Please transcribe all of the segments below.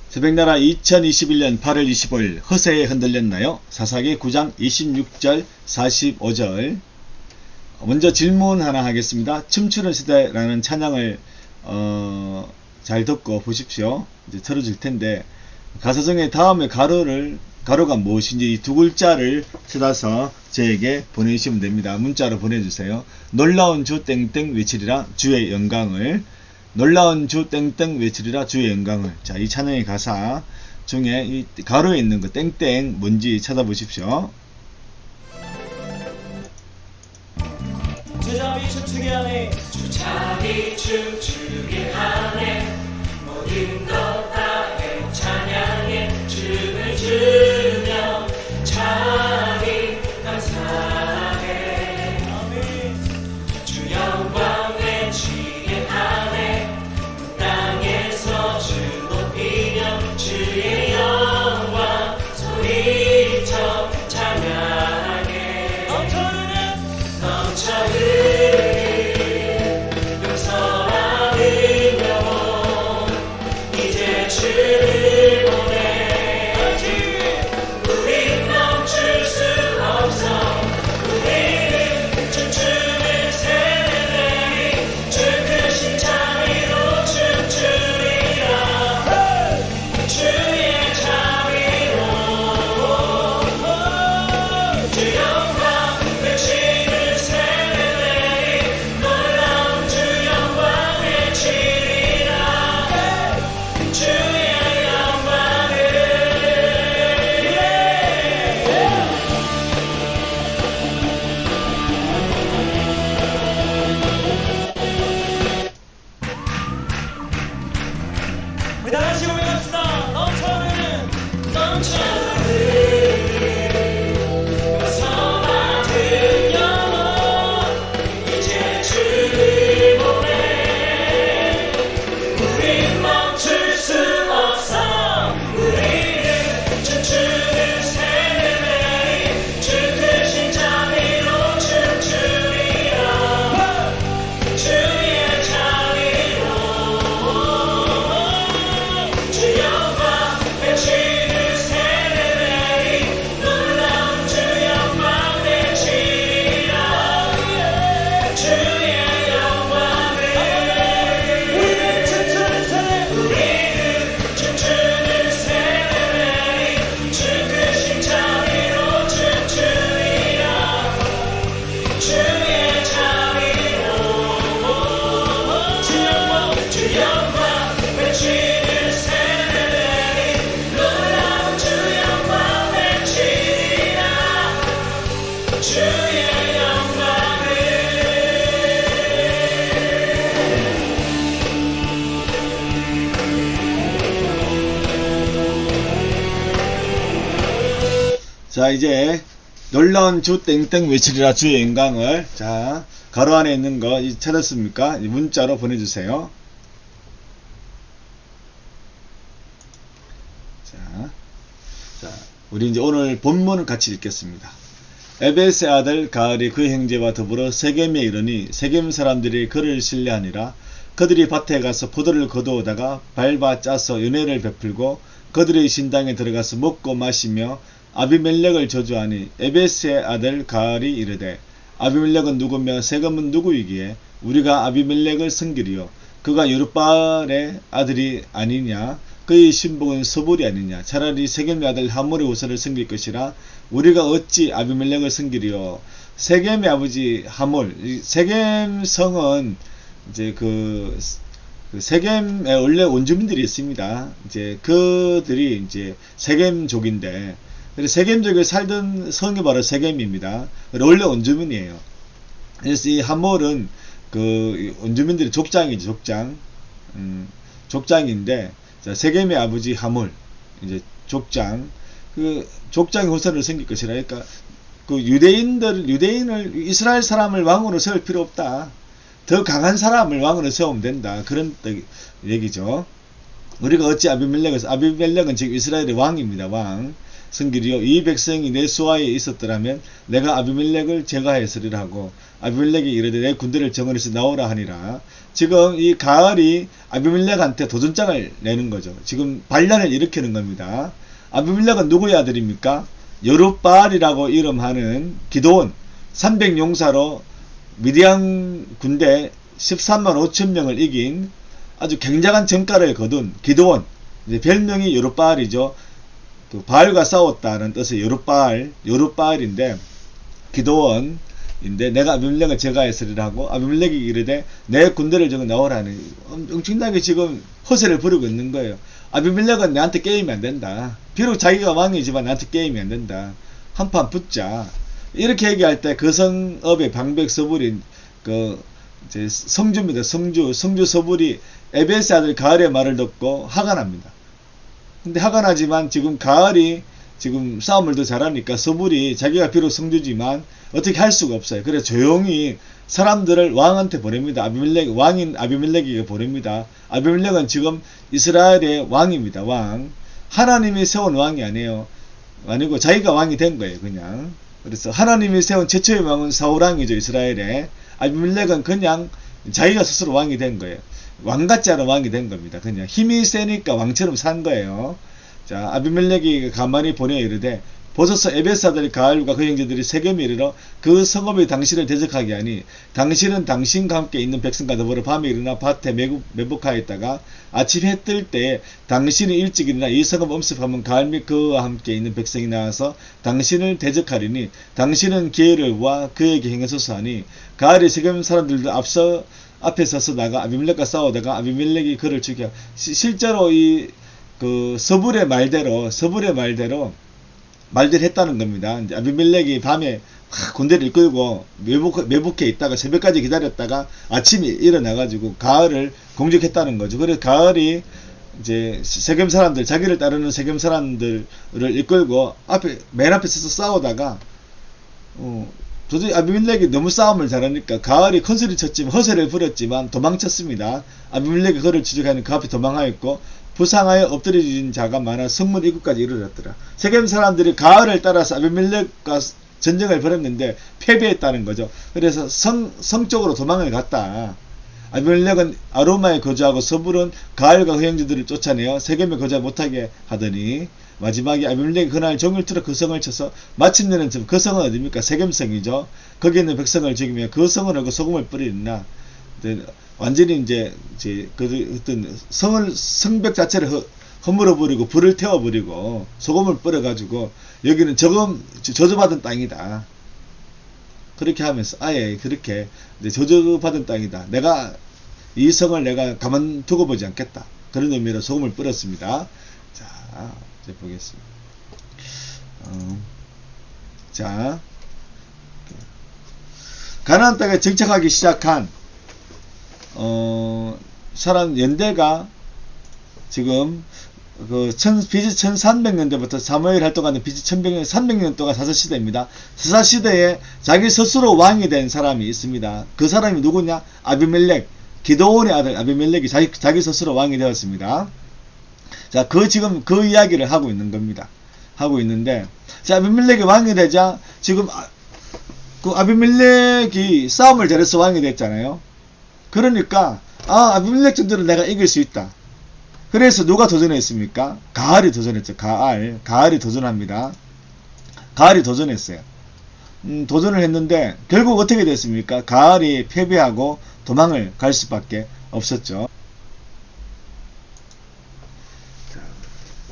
새벽나라 2021년 8월 25일 허세에 흔들렸나요? 사사기 9장 26절 45절. 먼저 질문 하나 하겠습니다. 춤추는 시대라는 찬양을 잘 듣고 보십시오. 이제 틀어줄 텐데, 가사성의 다음에 가로가 무엇인지 이 두 글자를 찾아서 저에게 보내주시면 됩니다. 문자로 보내주세요. 놀라운 주 땡땡 외치리라 주의 영광을. 놀라운 주 땡땡 외치리라 주의 영광을. 자, 이 찬양의 가사 중에 이 가로에 있는 거 땡땡 뭔지 찾아보십시오. 주잡이 춤추게 하네, 주잡이 춤추게 하네, 모든 것 다해 찬양해, 춤을 추며 자기 감사해. 주 영광 외치게 하네, 땅에서 주 높이며 주의 영광 소리쳐 찬양해. 넘쳐 용서와 능력 이제 주를 보내. 우린 멈출 수 없어. 우리는 춤추는 세대들이 주 크신 자비로 춤추리라. 주의 자비로 주 영광 외치는 우리 다같이 고백합시다. 넘쳐는 용서와 능력 이제 주를 보내. 우린 멈출 수 없어. 우리는 춤추는 세대들이 주 크신 자비로 춤추리라. 주의 자비로 주 영광 외치는 세대들이 놀라운 주 영광 외치리라. 주의 영광을. 우리는 춤추는 세대들이 주 크신 자비로 춤추리라. 주의 자비로 주 영광 외치는 세대들이 놀라운 주 영광 외치리라. 주의 영광을. 자, 이제 놀라운 주 땡땡 외치리라 주의 영광을. 자, 가로 안에 있는 거 찾았습니까? 문자로 보내주세요. 자, 우리 이제 오늘 본문을 같이 읽겠습니다. 에베스의 아들 가을이 그 형제와 더불어 세겜에 이르니 세겜 사람들이 그를 신뢰하니라. 그들이 밭에 가서 포도를 거두어다가 밟아 짜서 은혜를 베풀고 그들의 신당에 들어가서 먹고 마시며 아비멜렉을 저주하니 에베스의 아들 가을이 이르되 아비멜렉은 누구며 세겜은 누구이기에 우리가 아비멜렉을 섬기리요. 그가 여룹바알의 아들이 아니냐. 그의 신복은 서볼이 아니냐. 차라리 세겜의 아들 하몰의 후손을 섬길 것이라. 우리가 어찌 아비멜렉을 섬기리요. 세겜의 아버지 하몰. 세겜 성은 이제 세겜에 원래 원주민들이 있습니다. 이제 그들이 이제 세겜족인데, 세겜족에 살던 성이 바로 세겜입니다. 원래 원주민이에요. 그래서 이 하몰은 그 원주민들의 족장이죠. 족장인데, 자, 세겜의 아버지 하몰, 이제 족장, 그 족장의 후손을 섬길 것이라. 그러니까 그 유대인을 이스라엘 사람을 왕으로 세울 필요 없다. 더 강한 사람을 왕으로 세우면 된다. 그런 얘기죠. 우리가 어찌 아비멜렉은 지금 이스라엘의 왕입니다. 왕. 성길이요 이 백성이 내 수하에 있었더라면 내가 아비멜렉을 제거하였으리라 하고 아비멜렉이 이르되 내 군대를 정원에서 나오라 하니라. 지금 이 가을이 아비멜렉한테 도전장을 내는 거죠. 지금 반란을 일으키는 겁니다. 아비멜렉은 누구의 아들입니까? 여룻바알이라고 이름하는 기드온 300용사로 미디안 군대 13만 5천 명을 이긴 아주 굉장한 전가를 거둔 기드온, 이제 별명이 여룻바알이죠. 그 바알과 싸웠다는 뜻의 여룻바알인데 기드온인데 내가 아비멜렉을 제거하였으리라 하고 아비멜렉이 이르되 내 군대를 정해 나오라는 엄청나게 지금 허세를 부리고 있는 거예요. 아비멜렉은 나한테 게임이 안 된다. 비록 자기가 왕이지만 나한테 게임이 안 된다. 한판 붙자. 이렇게 얘기할 때 그 성읍의 방백 서불인 그 이제 성주입니다. 성주 서불이 에베스 아들 가을의 말을 듣고 화가 납니다. 근데 화가 나지만 지금 가을이 지금 싸움을 더 잘하니까 서불이 자기가 비록 성주지만 어떻게 할 수가 없어요. 그래서 조용히 사람들을 왕한테 보냅니다. 왕인 아비멜렉에게 보냅니다. 아비멜렉은 지금 이스라엘의 왕입니다. 왕. 하나님이 세운 왕이 아니고 자기가 왕이 된 거예요. 그냥. 그래서 하나님이 세운 최초의 왕은 사울왕이죠. 이스라엘에. 아비멜렉은 그냥 자기가 스스로 왕이 된 거예요. 왕 같지 않은 왕이 된 겁니다. 그냥 힘이 세니까 왕처럼 산 거예요. 자, 아비멜렉이 가만히 보내 이르되 보소서 에베스 아들 가알과 그 형제들이 세겜에 이르러 그 성읍이 당신을 대적하게 하니 당신은 당신과 함께 있는 백성과 더불어 밤에 일어나 밭에 매복하였다가 아침 해 뜰 때에 당신이 일찍 일어나 이 성읍 엄습하면 가알 및 그와 함께 있는 백성이 나와서 당신을 대적하리니 당신은 기회를와 그에게 행하소서 하니 가알이 세겜 사람들도 앞에 서서 나가 아비멜렉과 싸우다가 아비멜렉이 그를 죽여. 실제로 이 그 서불의 말대로 말들 했다는 겁니다. 이제 아비멜렉이 밤에 군대를 이끌고 매복해 있다가 새벽까지 기다렸다가 아침에 일어나가지고 가을을 공격했다는 거죠. 그래서 가을이 이제 세겜 사람들, 자기를 따르는 세겜 사람들을 이끌고 맨 앞에 서서 싸우다가 도저히 아비멜렉이 너무 싸움을 잘하니까 가을이 큰 소리 쳤지만 허세를 부렸지만 도망쳤습니다. 아비멜렉이 그를 추적하는 그 앞에 도망하였고 부상하여 엎드려진 자가 많아 성문 입구까지 이르렀더라. 세겜 사람들이 가을을 따라서 아비멜렉과 전쟁을 벌였는데 패배했다는 거죠. 그래서 성 쪽으로 도망을 갔다. 아비멜렉은 아로마에 거주하고 서불은 가을과 그 형제들을 쫓아내어 세겜에 거주하지 못하게 하더니 마지막에 아비멜렉이 그날 종일 틀어 그 성을 쳐서 마침내는 그 성은 어디입니까? 세겜성이죠. 거기 있는 백성을 죽이며 그 성을 하고 소금을 뿌리나 완전히 이제 그 어떤 성벽 자체를 허물어 버리고 불을 태워 버리고 소금을 뿌려 가지고 여기는 저주받은 땅이다. 그렇게 하면서 아예 그렇게 이제 저주받은 땅이다. 내가 이 성을 내가 가만두고 보지 않겠다. 그런 의미로 소금을 뿌렸습니다. 자, 이제 보겠습니다. 자, 가나안 땅에 정착하기 시작한 사람 연대가 지금 BC 1300년대부터 사무엘 활동하는 BC 300년 동안 사사시대입니다. 사사시대에 자기 스스로 왕이 된 사람이 있습니다. 그 사람이 누구냐? 아비멜렉, 기드온의 아들 아비멜렉이 자기 스스로 왕이 되었습니다. 자, 지금 그 이야기를 하고 있는 겁니다. 하고 있는데, 자, 아비멜렉이 왕이 되자 지금 그 아비멜렉이 싸움을 잘해서 왕이 됐잖아요. 그러니까 아비멜렉 정도는 내가 이길 수 있다. 그래서 누가 도전했습니까? 가알이 도전했죠. 가알이 도전합니다. 가알이 도전했어요. 도전을 했는데 결국 어떻게 됐습니까? 가알이 패배하고 도망을 갈 수밖에 없었죠.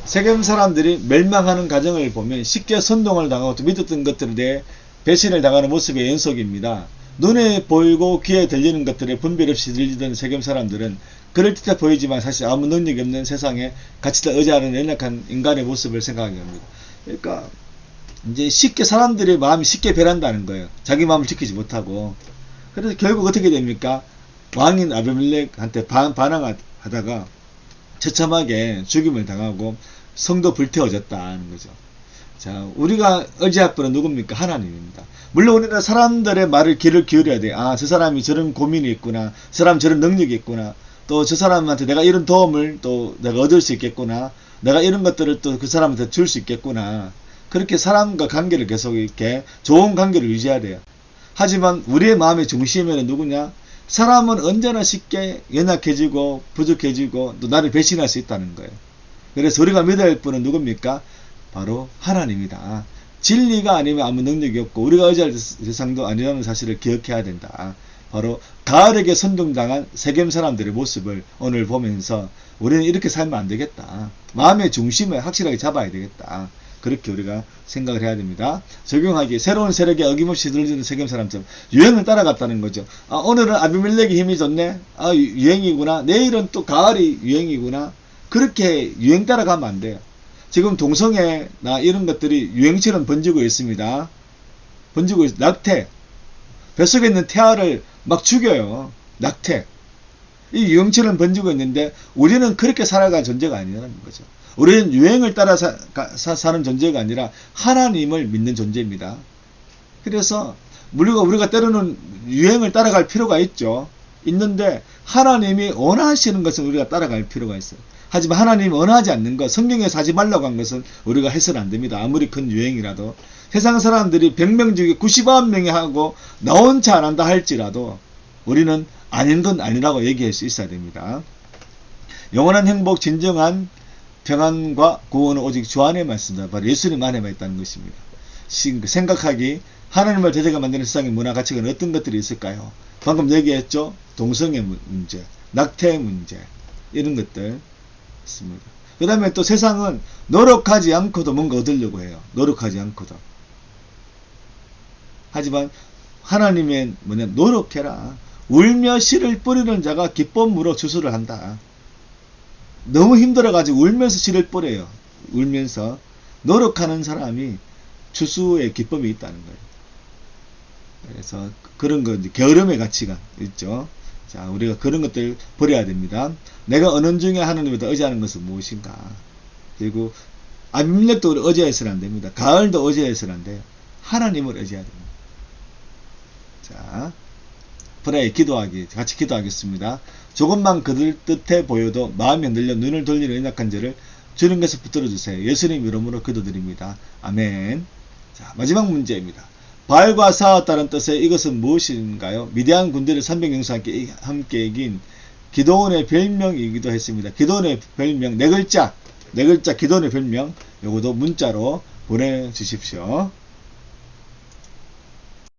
세겜 사람들이 멸망하는 과정을 보면 쉽게 선동을 당하고 또 믿었던 것들에 대해 배신을 당하는 모습의 연속입니다. 눈에 보이고 귀에 들리는 것들에 분별 없이 들리던 세겜 사람들은 그럴듯해 보이지만 사실 아무 능력이 없는 세상에 가치를 의지하는 연약한 인간의 모습을 생각하게 합니다. 그러니까 이제 쉽게 사람들의 마음이 쉽게 변한다는 거예요. 자기 마음을 지키지 못하고. 그래서 결국 어떻게 됩니까? 왕인 아비멜렉한테 반항하다가 처참하게 죽임을 당하고 성도 불태워졌다는 거죠. 자, 우리가 의지할 분은 누굽니까? 하나님입니다. 물론 우리는 사람들의 말을 귀를 기울여야 돼. 저 사람이 저런 고민이 있구나. 저 사람 저런 능력이 있구나. 또 저 사람한테 내가 이런 도움을 또 내가 얻을 수 있겠구나. 내가 이런 것들을 또 그 사람한테 줄 수 있겠구나. 그렇게 사람과 관계를 계속 이렇게 좋은 관계를 유지해야 돼요. 하지만 우리의 마음의 중심에는 누구냐? 사람은 언제나 쉽게 연약해지고 부족해지고 또 나를 배신할 수 있다는 거예요. 그래서 우리가 믿어야 할 분은 누굽니까? 바로 하나님이다. 진리가 아니면 아무 능력이 없고 우리가 의지할 세상도 아니라는 사실을 기억해야 된다. 바로 가을에게 선동당한 세겜 사람들의 모습을 오늘 보면서 우리는 이렇게 살면 안 되겠다. 마음의 중심을 확실하게 잡아야 되겠다. 그렇게 우리가 생각을 해야 됩니다. 적용하기에 새로운 세력에 어김없이 들어주는 세겜 사람처럼 유행을 따라갔다는 거죠. 오늘은 아비멜렉이 힘이 좋네. 유행이구나. 내일은 또 가을이 유행이구나. 그렇게 유행 따라가면 안 돼요. 지금 동성애나 이런 것들이 유행처럼 번지고 있습니다. 번지고 있, 낙태. 뱃속에 있는 태아를 막 죽여요. 낙태. 이 유행처럼 번지고 있는데 우리는 그렇게 살아갈 존재가 아니라는 거죠. 우리는 유행을 따라 사는 존재가 아니라 하나님을 믿는 존재입니다. 그래서 우리가 때로는 유행을 따라갈 필요가 있죠. 있는데 하나님이 원하시는 것은 우리가 따라갈 필요가 있어요. 하지만 하나님이 원하지 않는 것, 성경에서 하지 말라고 한 것은 우리가 해서는 안 됩니다. 아무리 큰 유행이라도. 세상 사람들이 100명 중에 99명이 하고 나 혼자 안 한다 할지라도 우리는 아닌 건 아니라고 얘기할 수 있어야 됩니다. 영원한 행복, 진정한 평안과 구원은 오직 주 안에만 있습니다. 바로 예수님 안에만 있다는 것입니다. 생각하기, 하나님을 대적하게 만드는 세상의 문화 가치관은 어떤 것들이 있을까요? 방금 얘기했죠. 동성애 문제, 낙태 문제, 이런 것들 있습니다. 그 다음에 또 세상은 노력하지 않고도 뭔가 얻으려고 해요. 노력하지 않고도. 하지만 하나님의 노력해라. 울며 씨를 뿌리는 자가 기쁨으로 주수를 한다. 너무 힘들어가지고 울면서 씨를 뿌려요. 울면서. 노력하는 사람이 주수의 기쁨이 있다는 거예요. 그래서 그런 거, 게으름의 가치가 있죠. 자, 우리가 그런 것들 버려야 됩니다. 내가 언원 중에 하나님을 더 의지하는 것은 무엇인가? 그리고 아비멜렉도 우리 의지해서는 안 됩니다. 가을도 의지해서는 안 돼요. 하나님을 의지해야 됩니다. 자, 프레이 기도하기, 같이 기도하겠습니다. 조금만 그들 뜻해 보여도 마음이 흔들려 눈을 돌리는 연약한 자를 주님께서 붙들어 주세요. 예수님 이름으로 기도드립니다. 아멘. 자, 마지막 문제입니다. 바알과 싸웠다는 뜻의 이것은 무엇인가요? 미디안 군대를 300명과 함께 이긴 기도원의 별명이기도 했습니다. 기도원의 별명, 네 글자 기도원의 별명, 요것도 문자로 보내주십시오.